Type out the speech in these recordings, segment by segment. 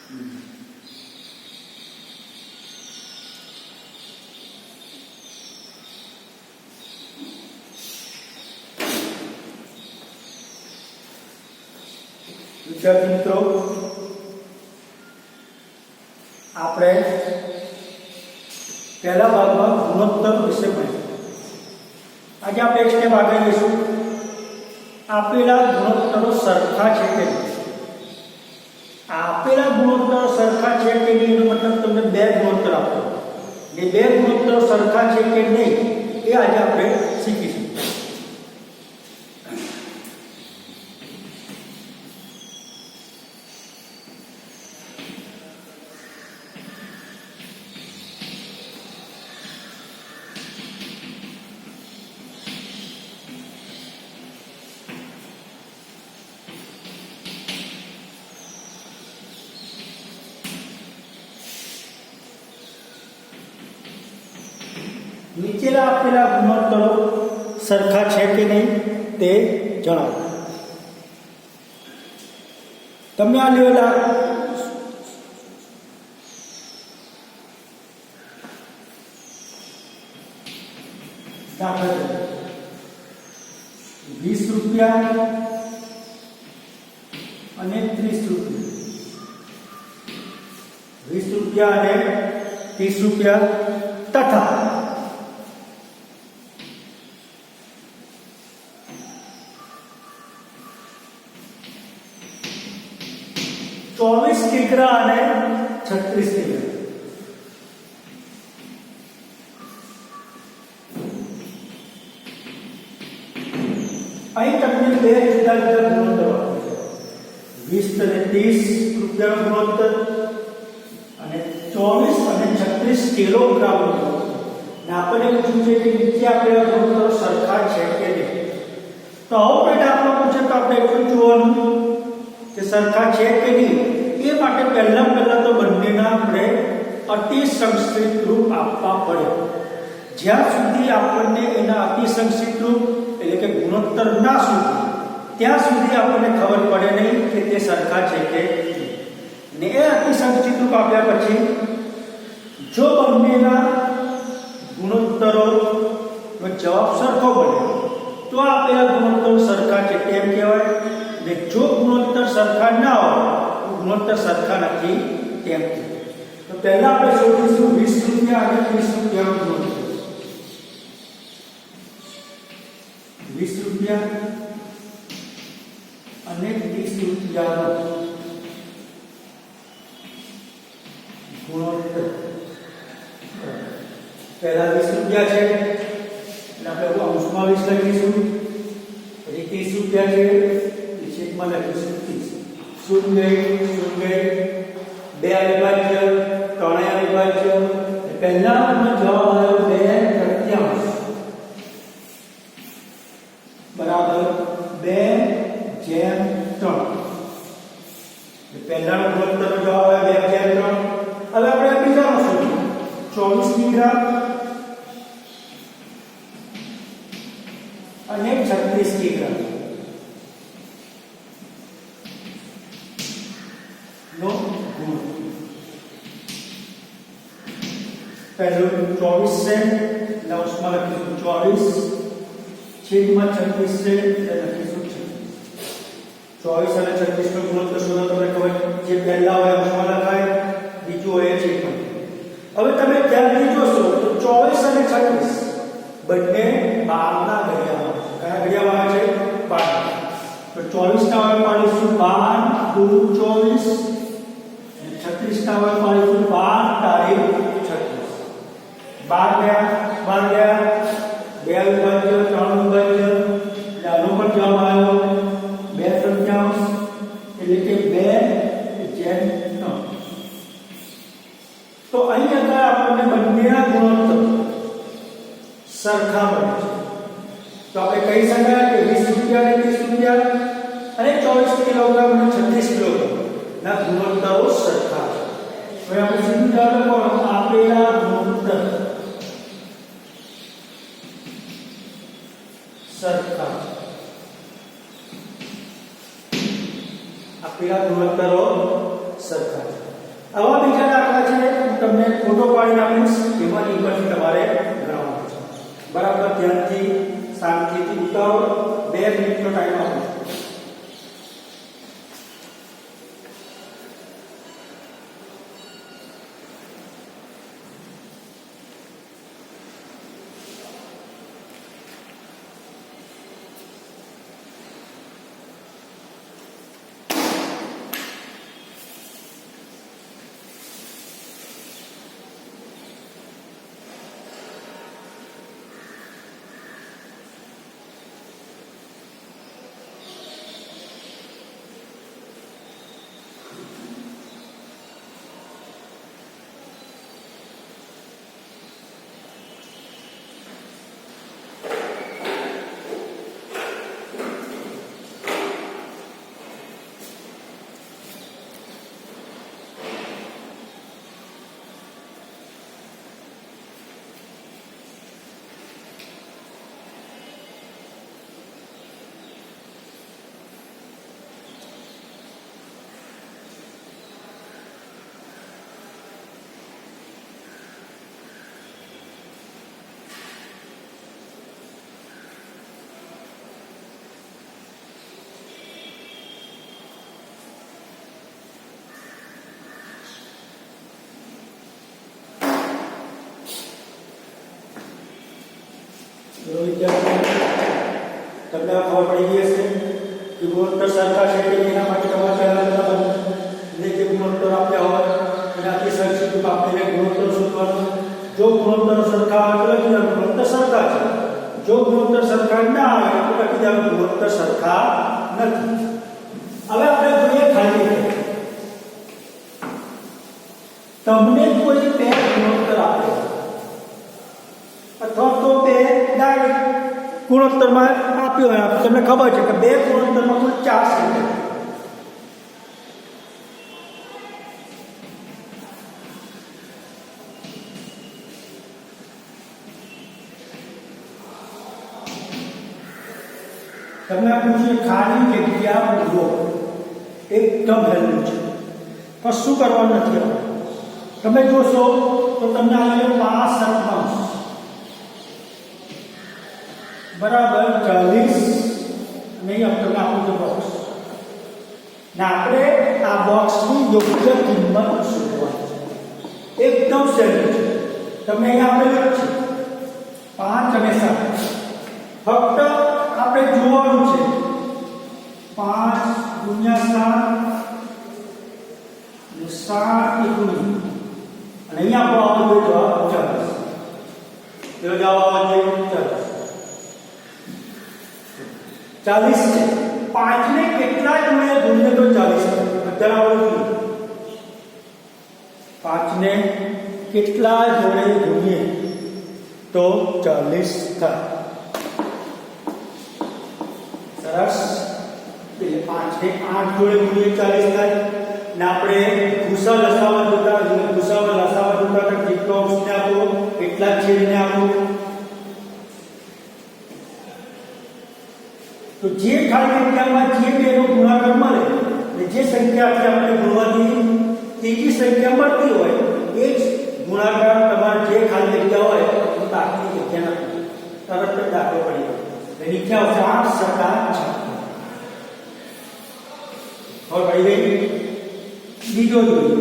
વિદ્યાર્થી મિત્રો, આપણે પહેલા ભાગમાં ગુણોત્તર વિશે ભણ્યું. આજે આપણે એક સ્ટેપ આગળ જઈશું. આપેલા ગુણોત્તરો સરખા છે કે નહીં. આપેલા ગુણોત્તરો સરખા છે કે નહીં એનો મતલબ તમને બે ગુણોત્તર આપો. એ બે ગુણોત્તરો સરખા છે કે નહીં એ આજે આપણે શીખીશું. નીચેના આપેલા ગુણોત્તરો સરખા છે કે નહીં તે જણાવો. તમને આ લેવલા દાખલા 20 રૂપિયા અને 30 રૂપિયા, 20 રૂપિયા અને 30 રૂપિયા તથા 24 કિગ્રા અને 36 કિગ્રા. અહીં તમને બે જુદા જુદા ગુણોત્તરો આપ્યા છે. 20 અને 30 રૂપિયાનો ગુણોત્તર અને 24 અને 36 કિલોગ્રામ નો ગુણોત્તર. ને આપણે પૂછ્યું છે કે નીચે આપેલા ગુણોત્તરો સરખા છે કે નહીં. તો આવું પેટા આપણે પૂછે તો આપણે એટલું જોવાનું કે સરખા છે કે નહીં. એ માટે પહેલા તો બંનેના આપણે અતિસંક્ષિપ્ત રૂપ આપવા પડે. જ્યાં સુધી આપણને એના અતિસંક્ષિપ્ત રૂપ એટલે કે ગુણોત્તર ના શોધે ત્યાં સુધી આપણને ખબર પડે નહીં કે તે સરખા છે કે નહીં. ને એ અતિસંક્ષિપ્ત રૂપ આપ્યા પછી જો બંનેના ગુણોત્તરોનો જવાબ સરખો બને તો આપેલા ગુણોત્તરો સરખા છે તેમ કહેવાય. ને જો ગુણોત્તર સરખા ના હોય તો ગુણોત્તર સરખા નથી તેમ કહેવાય. તો પહેલા આપણે શોધીશું 20 રૂપિયા અને 30 રૂપિયાનો ગુણોત્તર. 20 રૂપિયા અને 30 રૂપિયાનો ગુણોત્તર. પહેલા 20 રૂપિયા છે એટલે આપણે અંશમાં 20 લખીશું. પછી 30 રૂપિયા છે છેદમાં લખીશું 30. શૂન્ય શૂન્ય 2 અવિભાજ્ય 3 અવિભાજ્ય. પહેલાનો જવાબ આવ્યો 2/3 બરાબર 2/3. પહેલાનો ગુણોત્તરનો જવાબ આવ્યો 2/3. હવે આપણે બીજાનો શોધીએ. 24 કિગ્રા અને 36 કિગ્રા નો ગુણ. પહેલું 24 છે એટલે અંશમાં લખીશું 24 છેદમાં 36 છે એટલે લખીશું 24 અને 36 નો ગુણોત્તર શોધો. તમને ખબર જે પહેલા હોય અંશમાં લખાય, બીજું હોય છેદમાં. હવે તમે ધ્યાનથી જોશો તો 24 અને 36 બંને 12 ના ઘડિયામાં. કયા ઘડિયામાં આવે છે? 12. તો 24 ના હોય પાડીશું 12 દુ 24 અને 36 ના હોય પાડીશું 12 તારીખ 36. 12 ગયા 2 અવિભાજ્ય 3 અવિભાજ્ય એટલે આનો પણ જવાબ આવ્યો 2/3 એટલે કે 2/3. તો અહીં આગળ આપણને બંનેના ગુણોત્તર સરખા બને છે. તો આપણે કહી શકાય કે 20 રૂપિયા અને 30 રૂપિયા અને 24 કિલોગ્રામ અને 36 કિલોગ્રામ ના ગુણોત્તરો સરખા છે. હવે આપણે સીધું જવાબ આપેલા ગુણોત્તર સરખા છે. આપેલા ગુણોત્તરો સરખા છે. આવા બીજા દાખલા છે હું તમને ફોટો પાડીને આપીશ, એમાંની ઉપરથી તમારે ગણવાનું છે. બરાબર, ધ્યાનથી શાંતિથી ઉતારો. 2 મિનિટનો ટાઈમ આપો. તમને ખબર પડી ગઈ હશે કે ગુણોત્તર સરખા છે કે એના માટે તમારે જે ગુણોત્તર આપ્યા હોય એનાથી સરખી આપણે ગુણોત્તર શોધવાનો. જો ગુણોત્તર સરખા આવે તો ગુણોત્તર સરખા છે, જો ગુણોત્તર સરખા ના આવે તો પછી ગુણોત્તર સરખા નથી. હવે આપણે જોઈએ ખાલી તમને કોઈ બે ગુણોત્તર આપે અથવા તો બે ડાયરેક્ટ ગુણોત્તરમાં આપ્યો હોય, તમને ખબર છે કે બે ગુણોત્તરમાં કુલ 4 સંખ્યા. તમને પૂછ્યું ખાલી જગ્યા પૂરો, એકદમ હેલ્પ છે, પણ શું કરવાનું નથી. તમે જોશો તો તમને આવ્યો 5 બરાબર 40 નહીં તમને આપું છું બોક્સ ને આપણે આ બોક્સની યોગ્ય કિંમત શોધવાની છે. એકદમ સહેલું છે. તમને અહીંયા આપેલું છે 5 અને 7. ફક્ત આપણે જોવાનું છે 5 ગુણ્યા 7 અને 7 ગુણ્યા અને અહીંયા આપણો જવાબ 40. જો જવાબ આવે 40 છે. 5 ને કેટલા જોડે ગુણીએ તો 40 થાય? અત્યારે આપણે 5 ને કેટલા જોડે ગુણીએ તો 40 થાય? સરસ. એટલે 5 ને 8 જોડે ગુણીએ 40 થાય. ને આપણે ભૂસા લસાવા જોતા, ભૂસા લસાવા જોતા કેટલો અંશને આપો, કેટલા છેદને આપો. તો જે ખાલી જગ્યામાં જે બેનો ગુણાકાર મળે અને જે સંખ્યાથી આપણે ગુણવાથી ત્રીજી સંખ્યા મળતી હોય એ જ ગુણાકાર તમારે જે ખાલી જગ્યા હોય તો બાકીની જગ્યા નથી, તરત જ દાખલો પડી ગયો. નીચે આવશે 8 7 6. હવે પડી ગઈ. બીજો જોઈએ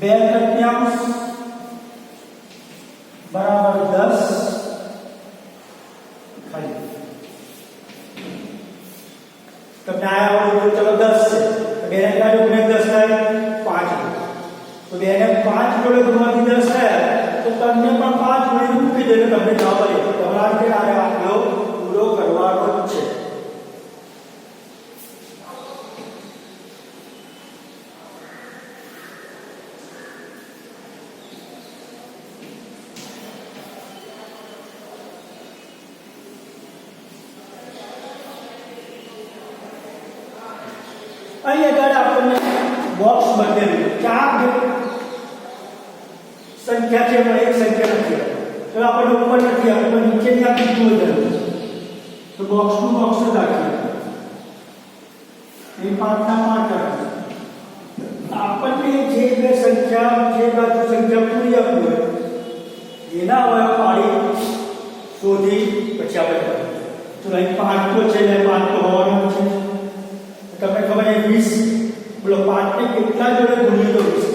2/3 बराबर 10 खाली. तब आया हो चलो 10 से बेने का जो 10 है 5 तो बेने 5 जोड़े गुणवाती 10 है तो तन्ने पर 5 जोड़े मूकी देने तमने जवाब आए. તમારા કે આ આટલો પૂરો કરવાનો છે. અહીં આગળ આપણને બોક્સ બનેલું 4 સંખ્યા છે પણ એક સંખ્યા નથી. તો આપણને ઉપર નથી, આપણને નીચેની આપી દીધું હોય તો બોક્સનું બોક્સ જ રાખીએ. અહીં 5 ના 5 આવે. આપણને જે બે સંખ્યા જે બાજુ સંખ્યા પૂરી આપી હોય એના અવયવ પાડી શોધી પછી આપણે તો અહીં 5 તો છે ને 5 તો હોવાનો છે. તમને ખબર છે 20 બોલો 5 ને કેટલા જોડે ગુણીએ તો 20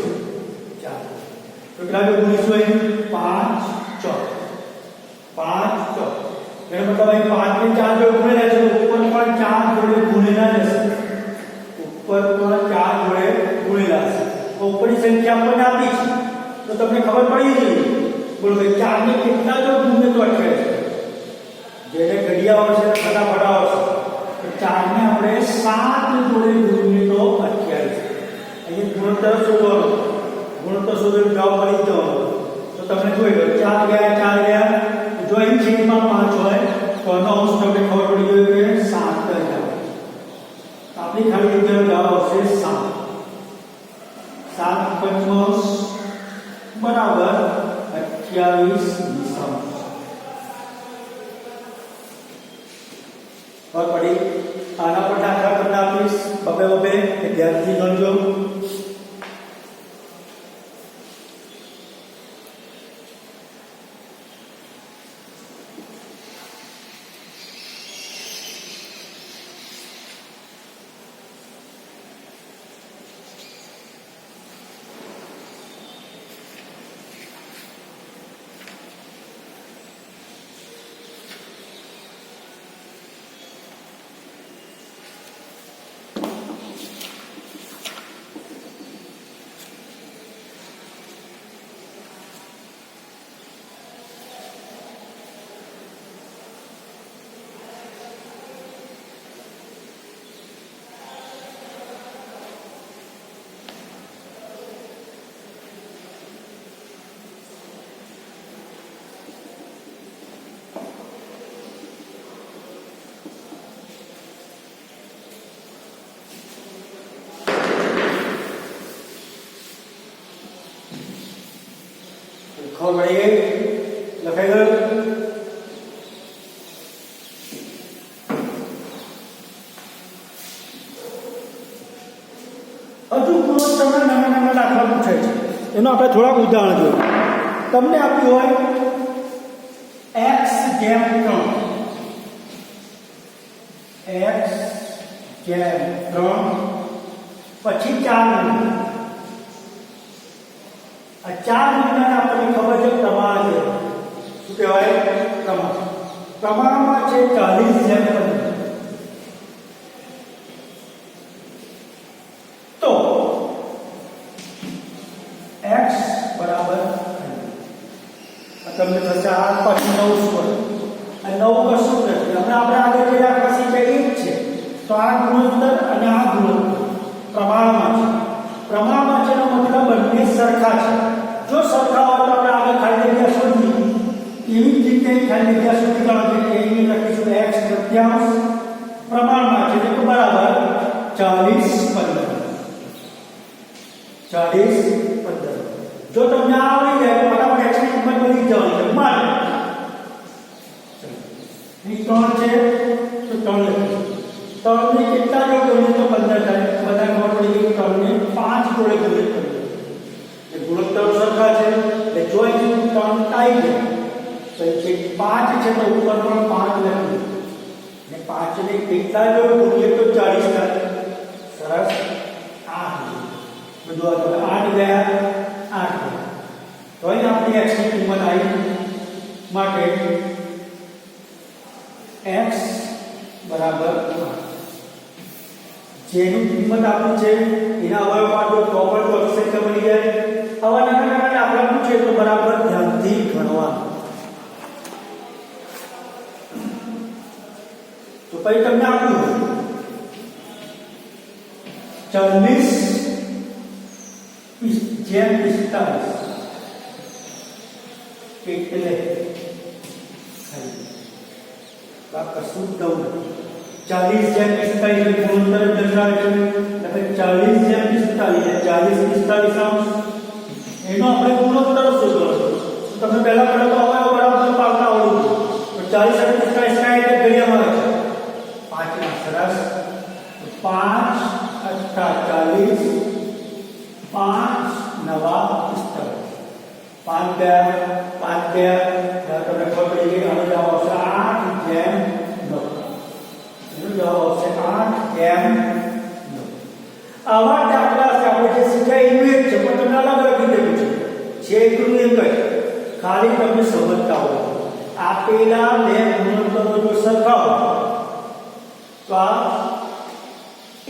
ચાલો કેટલા જોડે ગુણીશું અહીં 5 4 5 4 એનો મતલબ અહીં 5 ને 4 જોડે ગુણેલા છે તો ઉપર પણ 4 જોડે ગુણેલા હશે. ઉપર પણ 4 જોડે ગુણેલા હશે. તો ઉપરની સંખ્યા આપણને આપી છે તો તમને ખબર પડી ગઈ. બોલો ભાઈ 4 ને કેટલા જોડે ગુણીએ તો 28 જેને ઘડિયા આવશે ફટાફટ આવશે. તો 4 ને આપણે 7 જોડે ગુણીએ તો 28. અહીં ગુણોત્તર શોધવાનો. ગુણોત્તર શોધવાનો જવાબ મળી જવાનો. તો તમે જોઈ લો 4 ગયા જો અહીં છેદમાં 5 હોય તો આનો અંશ તમને ખબર પડી ગયો કે 7 જ આવે. આપણી ખાલી જગ્યાનો જવાબ આવશે 7. 7 પંચમાંશ બરાબર 28 નિશાંશ. और पढ़ी आना पर दाखला करना प्लीज बबे बबे विद्यार्थी गणजो. ખબર પડી ગઈ. લખાઈ ગયું. હજુ ગુણોત્તરના નાના નાના દાખલા પૂછાય છે એનો આપણે થોડાક ઉદાહરણ જોઈએ. તમને આપ્યું હોય x જેમ 3 x જેમ 3 પછી 4 ચાર નંબર આપણને ખબર છે પ્રમાણ છે. શું કહેવાય? પ્રમાણ. પ્રમાણમાં છે 40 જેમ 15. તો x બરાબર તમને થશે 8 પછી 9 સ્ક્વેર અને 9 કશું નથી. હમણાં આપણે આગળ જે દાખલા શીખ્યા એ જ છે. તો આ ગુણોત્તર અને આ ગુણોત્તર પ્રમાણમાં છે. પ્રમાણમાં છે એનો મતલબ બંને સરખા છે. જો સરખા હોય તો આપણે આગળ ખાલી જગ્યા શોધી એવી જ રીતે ખાલી જગ્યા શોધી કાઢો કે એની લખીશું x તૃતીયાંશ પ્રમાણમાં છે એટલે બરાબર 40 15. 40 15. જો તમને આ આવડી જાય તો ફટાફટ x ની કિંમત બદલી જવાની છે. મારે અહીં 3 છે તો 3 લખીશું. 3 ને કેટલા જોડે ગુણીએ તો 15 થાય. બધા ખબર પડી ગઈ. 3 ને 5 જોડે ગુણીએ તો ગુણોત્તર સરખા છે એટલે જો અહીં 3 આવી જાય તો જે 5 છે તો ઉપર પણ 5 લખી અને 5 ને કેટલા જોડે ગુણીએ તો 40 થાય. સરસ. 8 બધું આ 8 ગયા 8 તો અહીં આપણી x ની કિંમત આવી માટે x બરાબર 8. જેની કિંમત આપી છે એના અવયવ પાડો તો પણ તો અક્ષર બની જાય. આવા નાના નાના દાખલા પૂછે તો બરાબર ધ્યાનથી ગણવા. તો પછી તમને આપ્યું 40 જેમ 45 એટલે કશું જ દઉં 40 જેમ 45 ગુણોત્તર દર્શાવે છે. એટલે 40 જેમ 45 40 45 એનો આપણે ગુણોત્તર શોધવાનો. તમે પહેલા પહેલા તો અવયવ બરાબર પાડતા આવડવું. તો 40 અને 45 ના એટલે ઘડિયામાં આવે છે 5 ના. સરસ. 5 સત્તા 40, 5 નવા 45. 5 તમને ખબર પડી ગઈ. આનો જવાબ આવશે 8/9. એનો જવાબ આવશે 8/9. આવા દાખલા આપણે જે શીખ્યા એનું એક છે, પણ તમને અલગ અલગ રીતે પૂછે છે. એકનું એક જ ખાલી તમને સમજતા હોય. આપેલા બે ગુણોત્તરો જો સરખાવો તો આ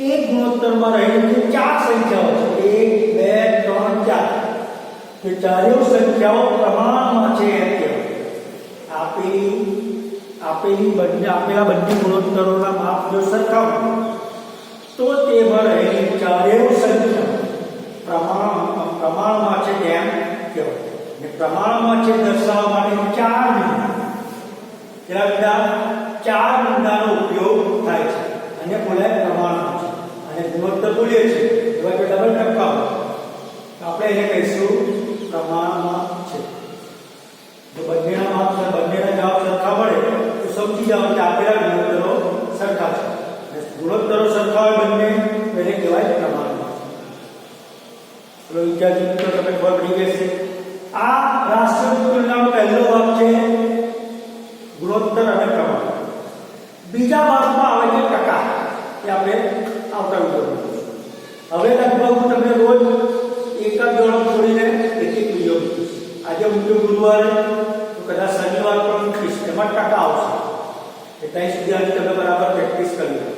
એક ગુણોત્તરમાં રહેલી 4 સંખ્યાઓ છે, 1 2 3 4. તો ચારેય સંખ્યાઓ પ્રમાણમાં છે એમ કહેવાય. આપેલા બંને ગુણોત્તરોના માપ જો સરખાવો તો તેમાં રહેલી ચારેય સંખ્યાઓ પ્રમાણમાં છે તેમ કહેવાય. ને પ્રમાણમાં છે દર્શાવવા માટે 4 બિંદાનો ઉપયોગ થાય છે અને બોલાય પ્રમાણમાં છે. અને ગુણોત્તર બોલીએ છીએ એવા જો ડબલ ટપકા હોય તો આપણે એને કહીશું પ્રમાણમાં છે. જો બંનેના માપ બંનેના જવાબ સરખા મળે તો સમજી જાઓ કે આપેલા ગુણોત્તરો સરખા છે. ગુણોત્તરો સરખા હોય બંને તો એને કહેવાય પ્રમાણમાં છે. તો વિદ્યાર્થી મિત્રો તમને ખબર પડી ગઈ છે. આ રાશિઓની તુલનાનો પહેલો ભાગ છે ગુણોત્તર અને પ્રમાણ. બીજા ભાગમાં આવે છે ટકા. એ આપણે આવતા વિડીયોમાં. હવે લગભગ હું તમને રોજ એક જ દોડો છોડીને એક વિડીયો મૂકીશ. આજે મૂક્યો ગુરુવારે તો કદાચ શનિવાર પણ મૂકીશ. એમાં ટકા આવશે. ત્યાં સુધી આજે તમે બરાબર પ્રેક્ટિસ કરી લો.